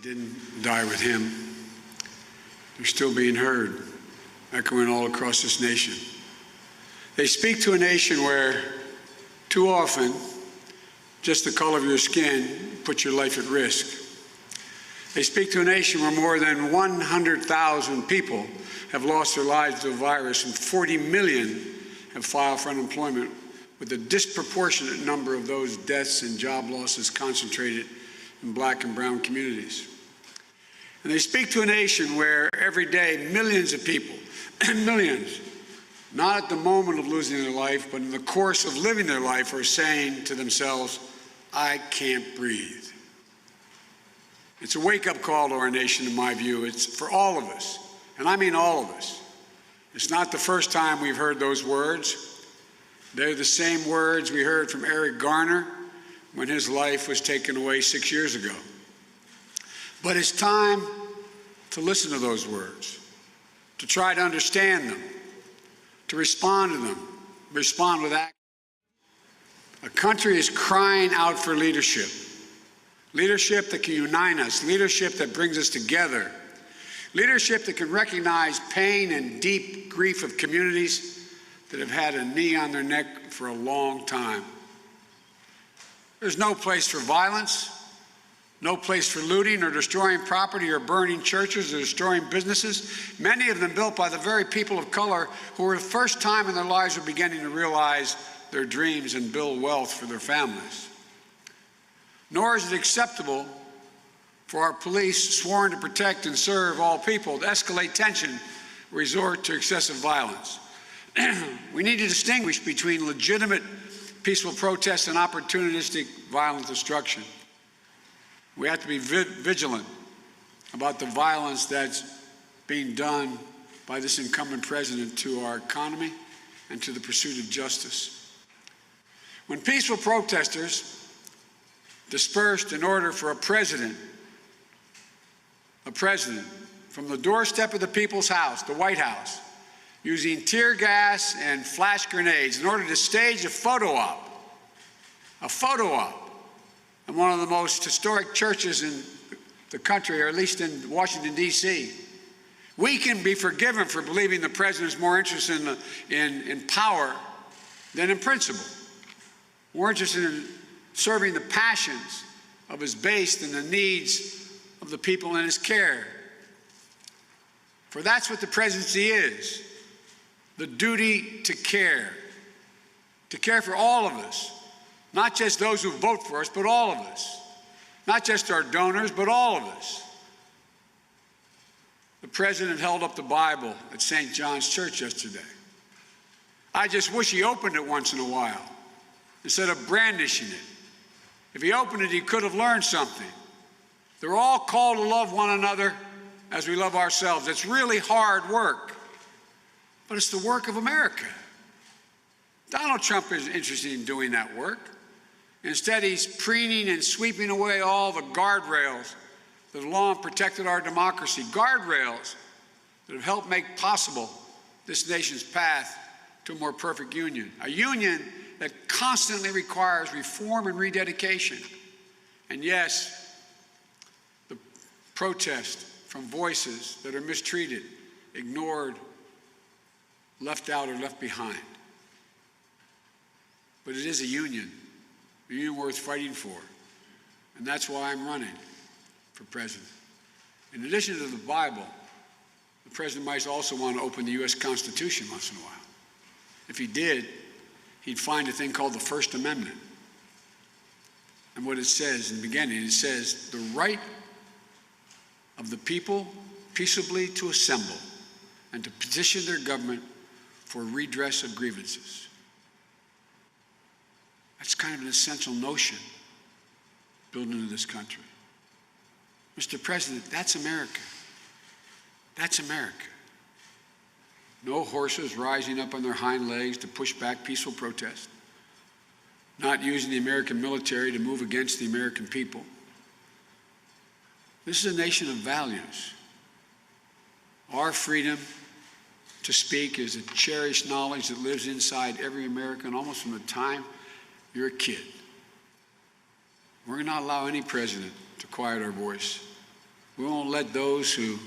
didn't die with him. They're still being heard, echoing all across this nation. They speak to a nation where, too often, just the color of your skin puts your life at risk. They speak to a nation where more than 100,000 people have lost their lives to a virus and 40 million have filed for unemployment, with a disproportionate number of those deaths and job losses concentrated in Black and brown communities. And they speak to a nation where every day millions of people, millions, not at the moment of losing their life, but in the course of living their life, are saying to themselves, "I can't breathe." It's a wake-up call to our nation, in my view. It's for all of us, and I mean all of us. It's not the first time we've heard those words. They're the same words we heard from Eric Garner when his life was taken away 6 years ago. But it's time to listen to those words, to try to understand them, to respond to them, respond with action. A country is crying out for leadership. Leadership that can unite us, leadership that brings us together, leadership that can recognize pain and deep grief of communities that have had a knee on their neck for a long time. There's no place for violence, no place for looting or destroying property or burning churches or destroying businesses, many of them built by the very people of color who for the first time in their lives are beginning to realize their dreams and build wealth for their families. Nor is it acceptable for our police, sworn to protect and serve all people, to escalate tension, resort to excessive violence. We need to distinguish between legitimate peaceful protests and opportunistic violent destruction. We have to be vigilant about the violence that's being done by this incumbent president to our economy and to the pursuit of justice. When peaceful protesters dispersed in order for a president from the doorstep of the people's house, the White House, using tear gas and flash grenades in order to stage a photo op in one of the most historic churches in the country, or at least in Washington, D.C. We can be forgiven for believing the president is more interested in power than in principle, more interested in serving the passions of his base than the needs of the people in his care. For that's what the presidency is, the duty to care for all of us, not just those who vote for us, but all of us, not just our donors, but all of us. The president held up the Bible at St. John's Church yesterday. I just wish he opened it once in a while instead of brandishing it. If he opened it, he could have learned something. They're all called to love one another as we love ourselves. It's really hard work, but it's the work of America. Donald Trump isn't interested in doing that work. Instead, he's preening and sweeping away all the guardrails that have long protected our democracy, guardrails that have helped make possible this nation's path to a more perfect union, a union that constantly requires reform and rededication. And yes, the protest from voices that are mistreated, ignored, left out, or left behind. But it is a union worth fighting for. And that's why I'm running for president. In addition to the Bible, the president might also want to open the U.S. Constitution once in a while. If he did, he'd find a thing called the First Amendment. And what it says in the beginning, it says, the right of the people peaceably to assemble and to petition their government for redress of grievances. That's kind of an essential notion built into this country. Mr. President, that's America. That's America. No horses rising up on their hind legs to push back peaceful protest. Not using the American military to move against the American people. This is a nation of values. Our freedom to speak is a cherished knowledge that lives inside every American almost from the time you're a kid. We're not going to allow any president to quiet our voice. We won't let those who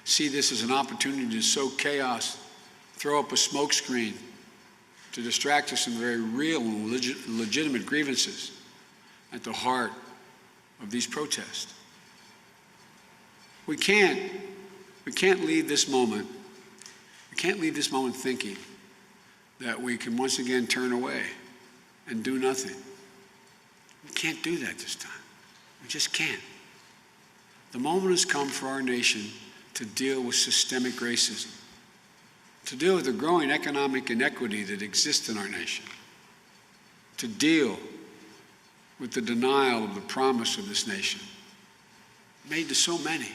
see this as an opportunity to sow chaos throw up a smokescreen to distract us from the very real and legitimate grievances at the heart of these protests. We can't leave this moment. We can't leave this moment thinking that we can once again turn away and do nothing. We can't do that this time. We just can't. The moment has come for our nation to deal with systemic racism, to deal with the growing economic inequity that exists in our nation, to deal with the denial of the promise of this nation made to so many.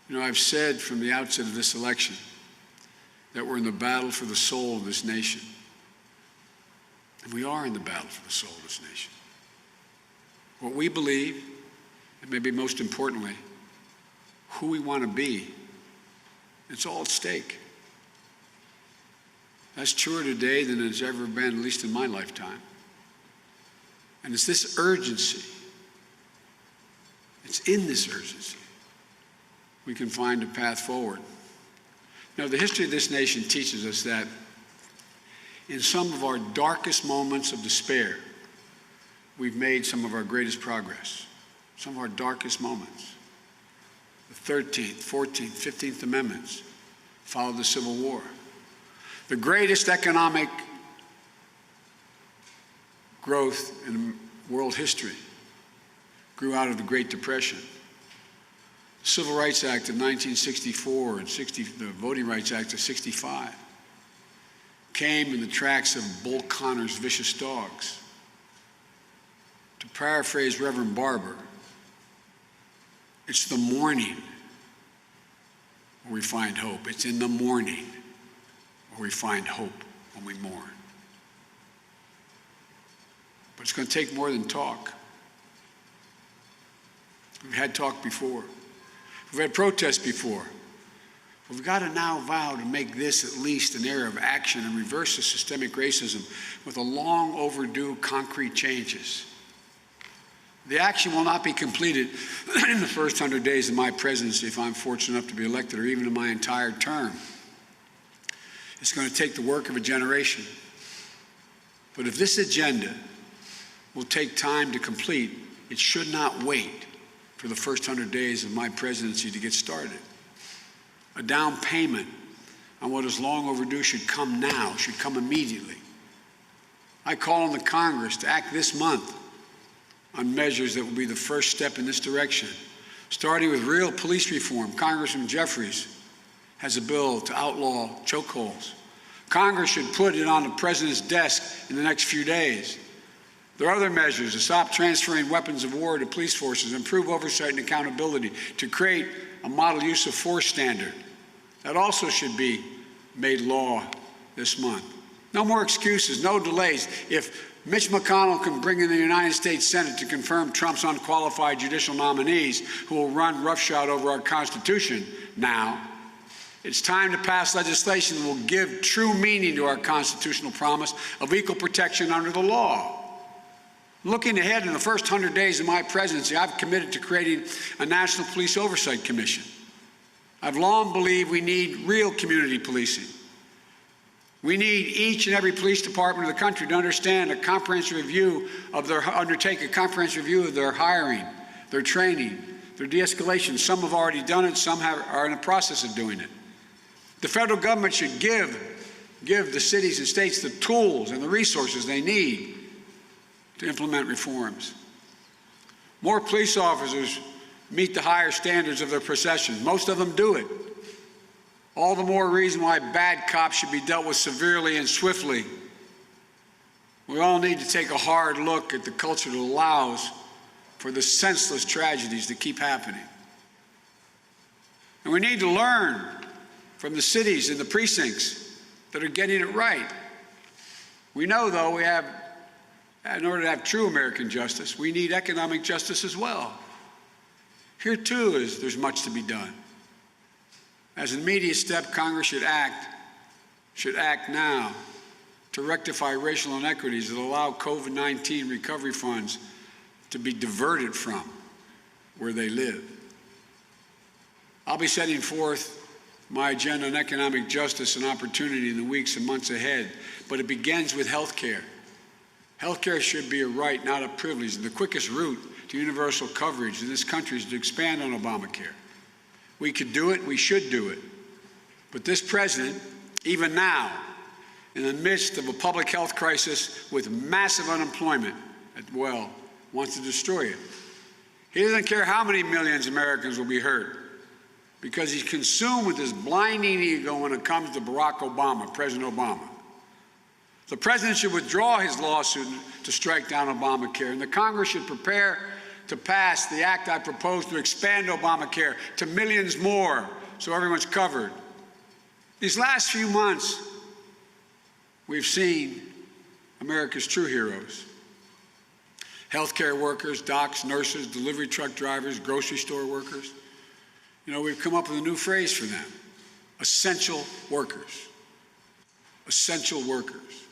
You know, I've said from the outset of this election that we're in the battle for the soul of this nation. And we are in the battle for the soul of this nation. What we believe, and maybe most importantly, who we want to be, it's all at stake. That's truer today than it's ever been, at least in my lifetime. And it's this urgency, it's in this urgency we can find a path forward. Now, the history of this nation teaches us that in some of our darkest moments of despair, we've made some of our greatest progress. Some of our darkest moments. The 13th, 14th, 15th Amendments followed the Civil War. The greatest economic growth in world history grew out of the Great Depression. The Civil Rights Act of 1964 and the Voting Rights Act of 65 came in the tracks of Bull Connor's vicious dogs. To paraphrase Reverend Barber, it's the morning where we find hope. It's in the morning where we find hope when we mourn. But it's going to take more than talk. We've had talk before. We've had protests before. But we've got to now vow to make this at least an era of action and reverse the systemic racism with a long overdue concrete changes. The action will not be completed in the first 100 days of my presidency if I'm fortunate enough to be elected, or even in my entire term. It's going to take the work of a generation. But if this agenda will take time to complete, it should not wait for the first 100 days of my presidency to get started. A down payment on what is long overdue should come now, should come immediately. I call on the Congress to act this month on measures that will be the first step in this direction. Starting with real police reform, Congressman Jeffries has a bill to outlaw chokeholds. Congress should put it on the president's desk in the next few days. There are other measures to stop transferring weapons of war to police forces, improve oversight and accountability, to create a model use of force standard. That also should be made law this month. No more excuses, no delays. If Mitch McConnell can bring in the United States Senate to confirm Trump's unqualified judicial nominees who will run roughshod over our Constitution now, it's time to pass legislation that will give true meaning to our constitutional promise of equal protection under the law. Looking ahead in the first 100 days of my presidency, I've committed to creating a National Police Oversight Commission. I've long believed we need real community policing. We need each and every police department of the country to understand undertake a comprehensive review of their hiring, their training, their de-escalation. Some have already done it, some are in the process of doing it. The federal government should give the cities and states the tools and the resources they need to implement reforms. More police officers meet the higher standards of their profession. Most of them do it. All the more reason why bad cops should be dealt with severely and swiftly. We all need to take a hard look at the culture that allows for the senseless tragedies that keep happening. And we need to learn from the cities and the precincts that are getting it right. We know, though, in order to have true American justice, we need economic justice as well. Here, too, there's much to be done. As an immediate step, Congress should act now to rectify racial inequities that allow COVID-19 recovery funds to be diverted from where they live. I'll be setting forth my agenda on economic justice and opportunity in the weeks and months ahead, but it begins with health care. Health care should be a right, not a privilege. The quickest route to universal coverage in this country is to expand on Obamacare. We could do it, we should do it. But this president, even now, in the midst of a public health crisis with massive unemployment, wants to destroy it. He doesn't care how many millions of Americans will be hurt, because he's consumed with this blinding ego when it comes to Barack Obama, President Obama. The president should withdraw his lawsuit to strike down Obamacare, and the Congress should prepare to pass the act I propose to expand Obamacare to millions more so everyone's covered. These last few months, we've seen America's true heroes. Healthcare workers, docs, nurses, delivery truck drivers, grocery store workers. You know, we've come up with a new phrase for them: essential workers. Essential workers.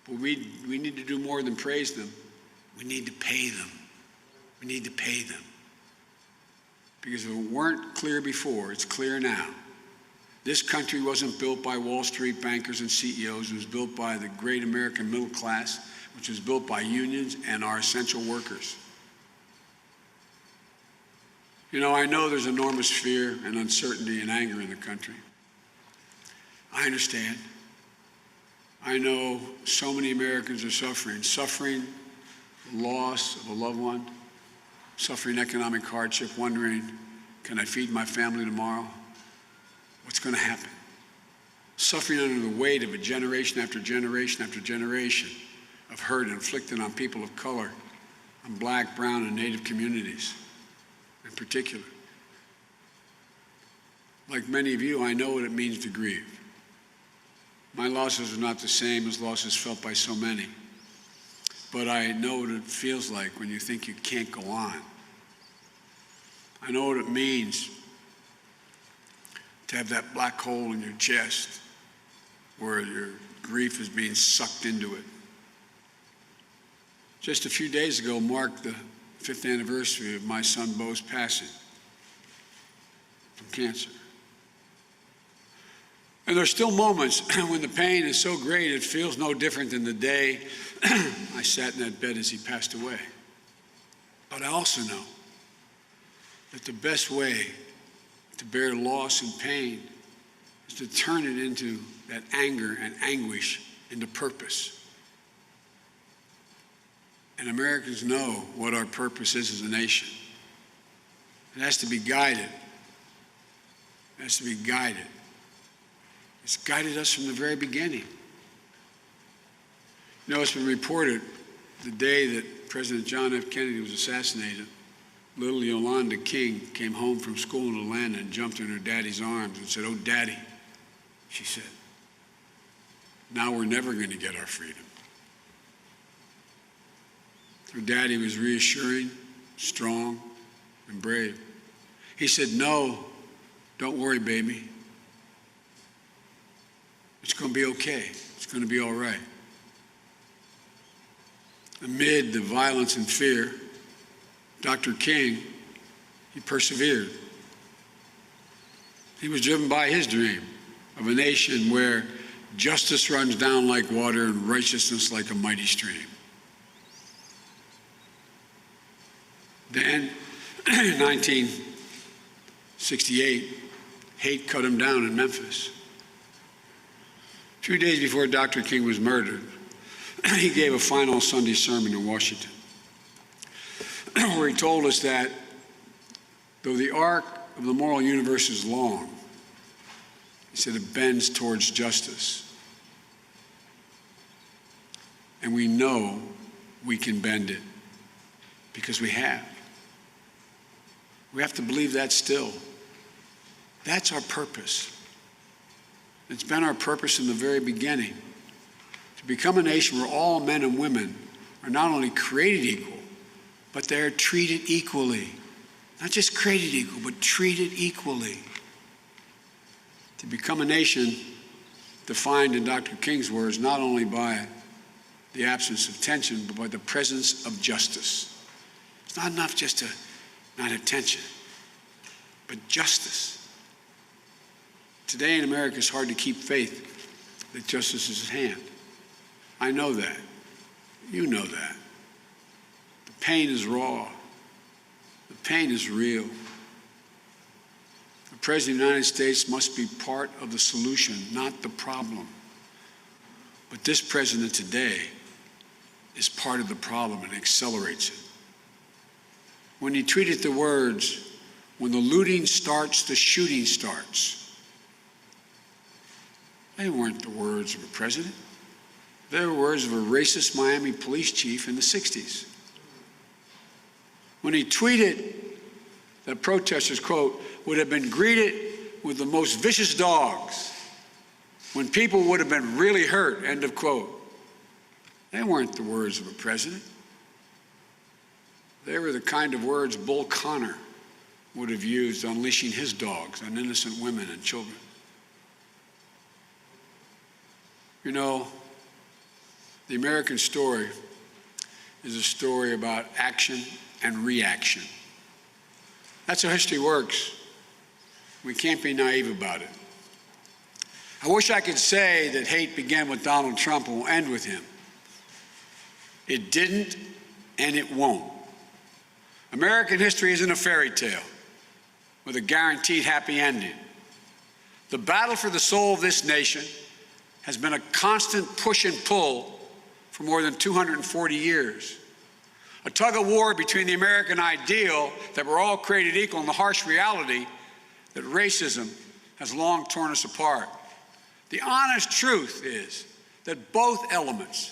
But we need to do more than praise them. We need to pay them. We need to pay them. Because if it weren't clear before, it's clear now. This country wasn't built by Wall Street bankers and CEOs. It was built by the great American middle class, which was built by unions and our essential workers. You know, I know there's enormous fear and uncertainty and anger in the country. I understand. I know so many Americans are suffering loss of a loved one, suffering economic hardship, wondering, can I feed my family tomorrow? What's going to happen? Suffering under the weight of a generation after generation after generation of hurt inflicted on people of color, on black, brown, and Native communities in particular. Like many of you, I know what it means to grieve. My losses are not the same as losses felt by so many, but I know what it feels like when you think you can't go on. I know what it means to have that black hole in your chest where your grief is being sucked into it. Just a few days ago marked the 5th anniversary of my son Bo's passing from cancer. And there's still moments when the pain is so great it feels no different than the day I sat in that bed as he passed away. But I also know that the best way to bear loss and pain is to turn it into that anger and anguish into purpose. And Americans know what our purpose is as a nation. It has to be guided. It has to be guided. It's guided us from the very beginning. You know, it's been reported the day that President John F. Kennedy was assassinated, little Yolanda King came home from school in Atlanta and jumped in her daddy's arms and said, "Oh, Daddy," she said, "now we're never going to get our freedom." Her daddy was reassuring, strong, and brave. He said, "No, don't worry, baby. It's going to be okay. It's going to be all right." Amid the violence and fear, Dr. King, he persevered. He was driven by his dream of a nation where justice runs down like water and righteousness like a mighty stream. Then, in 1968, hate cut him down in Memphis. A few days before Dr. King was murdered, he gave a final Sunday sermon in Washington, where he told us that though the arc of the moral universe is long, he said it bends towards justice. And we know we can bend it because we have. We have to believe that still. That's our purpose. It's been our purpose in the very beginning, to become a nation where all men and women are not only created equal, but they're treated equally. Not just created equal, but treated equally. To become a nation defined in Dr. King's words not only by the absence of tension, but by the presence of justice. It's not enough just to not attention, but justice. Today in America, it's hard to keep faith that justice is at hand. I know that. You know that. The pain is raw. The pain is real. The President of the United States must be part of the solution, not the problem. But this president today is part of the problem and accelerates it. When he tweeted the words, "When the looting starts, the shooting starts," they weren't the words of a president. They were words of a racist Miami police chief in the 60s. When he tweeted that protesters, quote, would have been greeted with the most vicious dogs, when people would have been really hurt, end of quote. They weren't the words of a president. They were the kind of words Bull Connor would have used unleashing his dogs on innocent women and children. You know, the American story is a story about action and reaction. That's how history works. We can't be naive about it. I wish I could say that hate began with Donald Trump and will end with him. It didn't, and it won't. American history isn't a fairy tale with a guaranteed happy ending. The battle for the soul of this nation has been a constant push and pull for more than 240 years. A tug of war between the American ideal that we're all created equal and the harsh reality that racism has long torn us apart. The honest truth is that both elements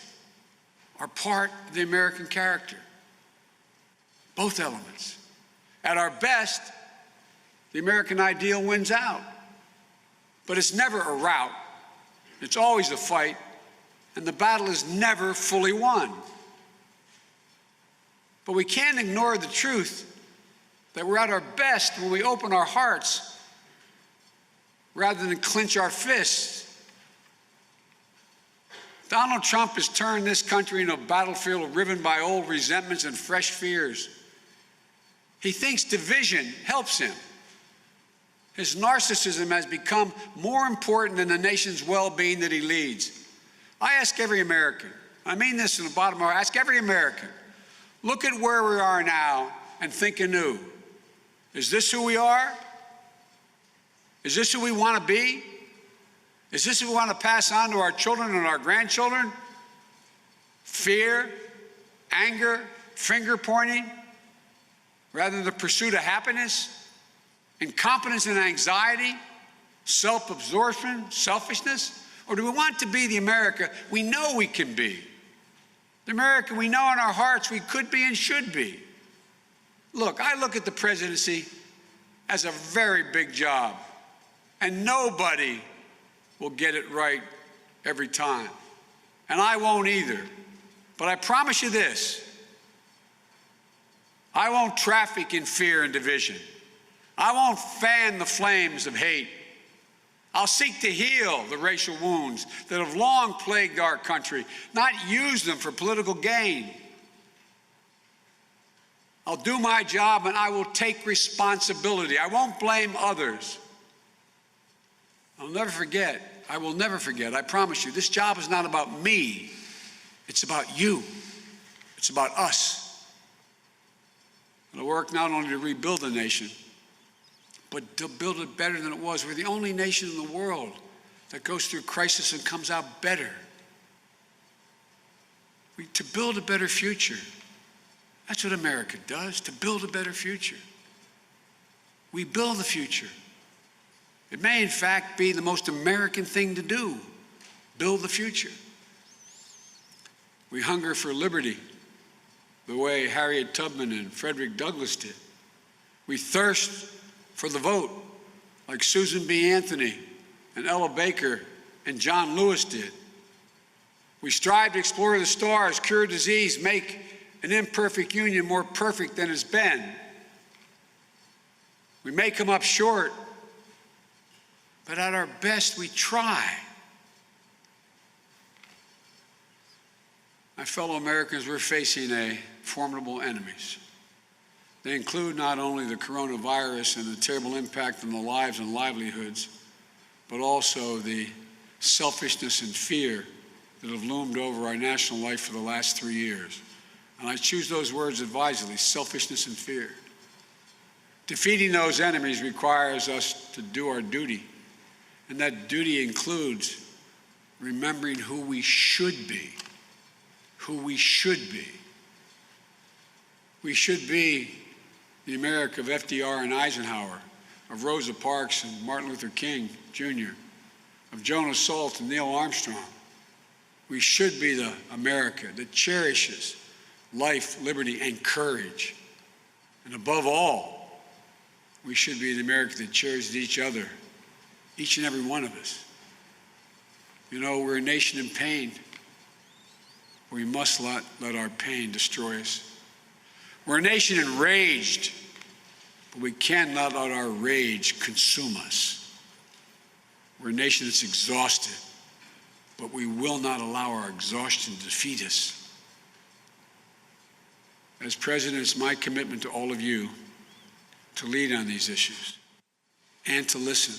are part of the American character. Both elements. At our best, the American ideal wins out. But it's never a rout. It's always a fight, and the battle is never fully won. But we can't ignore the truth that we're at our best when we open our hearts rather than clench our fists. Donald Trump has turned this country into a battlefield riven by old resentments and fresh fears. He thinks division helps him. His narcissism has become more important than the nation's well-being that he leads. I ask every American, I mean this from the bottom of my heart, I ask every American, look at where we are now and think anew. Is this who we are? Is this who we want to be? Is this what we want to pass on to our children and our grandchildren? Fear, anger, finger pointing, rather than the pursuit of happiness, incompetence and anxiety, self-absorption, selfishness? Or do we want to be the America we know we can be? The America we know in our hearts we could be and should be. Look, I look at the presidency as a very big job, and nobody will get it right every time. And I won't either. But I promise you this, I won't traffic in fear and division. I won't fan the flames of hate. I'll seek to heal the racial wounds that have long plagued our country, not use them for political gain. I'll do my job and I will take responsibility. I won't blame others. I'll never forget. I will never forget. I promise you, this job is not about me. It's about you. It's about us. It'll work not only to rebuild the nation, but to build it better than it was. We're the only nation in the world that goes through crisis and comes out better. To build a better future. That's what America does, to build a better future. We build the future. It may, in fact, be the most American thing to do, build the future. We hunger for liberty the way Harriet Tubman and Frederick Douglass did. We thirst for the vote like Susan B. Anthony and Ella Baker and John Lewis did. We strive to explore the stars, cure disease, make an imperfect union more perfect than it's been. We may come up short, but at our best, we try. My fellow Americans, we're facing formidable enemies. They include not only the coronavirus and the terrible impact on the lives and livelihoods, but also the selfishness and fear that have loomed over our national life for the last 3 years. And I choose those words advisedly: selfishness and fear. Defeating those enemies requires us to do our duty, and that duty includes remembering who we should be. Who we should be. We should be the America of FDR and Eisenhower, of Rosa Parks and Martin Luther King Jr., of Jonas Salk and Neil Armstrong. We should be the America that cherishes life, liberty, and courage. And above all, we should be the America that cherishes each other, each and every one of us. You know, we're a nation in pain. We must not let our pain destroy us. We're a nation enraged, but we cannot let our rage consume us. We're a nation that's exhausted, but we will not allow our exhaustion to defeat us. As president, it's my commitment to all of you to lead on these issues and to listen,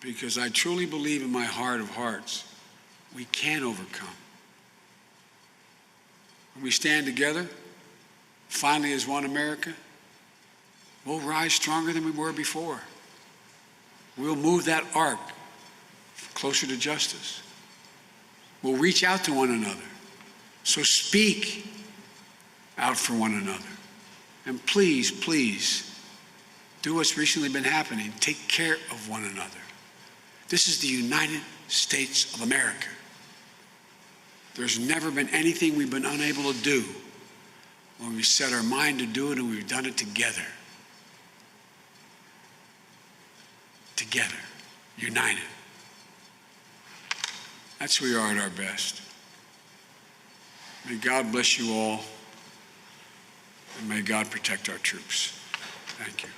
because I truly believe in my heart of hearts we can overcome. When we stand together, finally as one America, we'll rise stronger than we were before. We'll move that arc closer to justice. We'll reach out to one another. So speak out for one another. And please, please, do what's recently been happening. Take care of one another. This is the United States of America. There's never been anything we've been unable to do when we set our mind to do it, and we've done it together. Together, united. That's who we are at our best. May God bless you all, and may God protect our troops. Thank you.